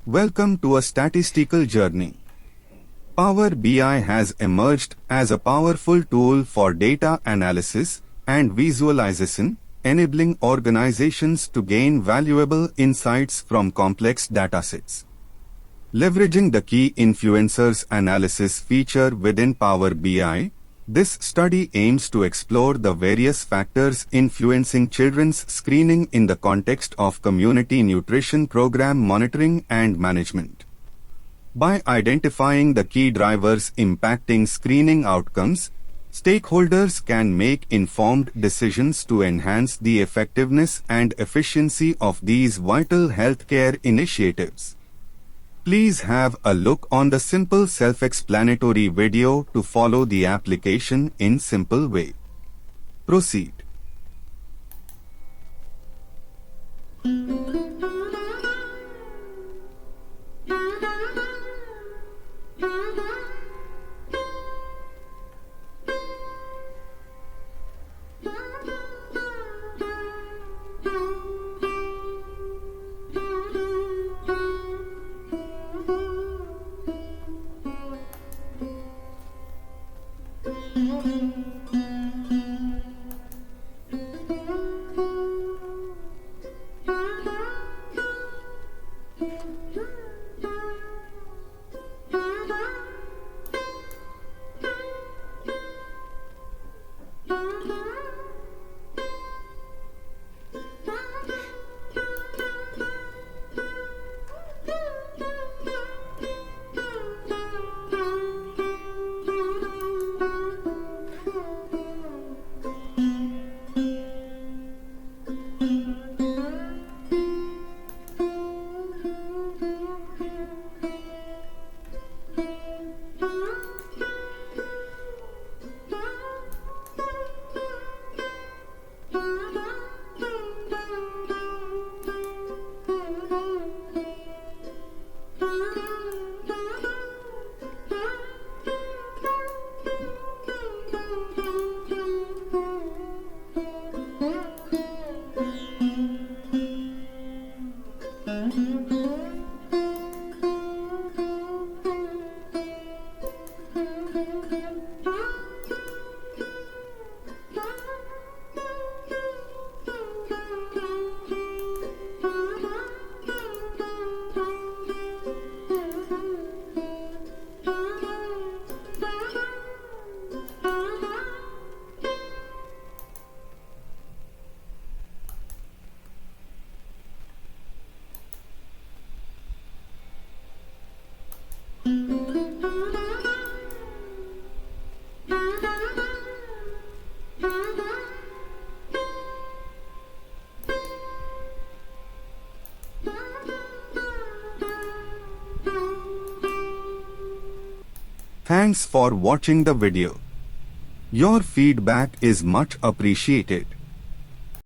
Welcome to a statistical journey. Power BI has emerged as a powerful tool for data analysis and visualization, enabling organizations to gain valuable insights from complex datasets. Leveraging the key influencers analysis feature within Power BI, this study aims to explore the various factors influencing children's screening in the context of community nutrition program monitoring and management. By identifying the key drivers impacting screening outcomes, stakeholders can make informed decisions to enhance the effectiveness and efficiency of these vital healthcare initiatives. Please have a look on the simple self-explanatory video to follow the application in simple way. Proceed. Thanks for watching the video. Your feedback is much appreciated.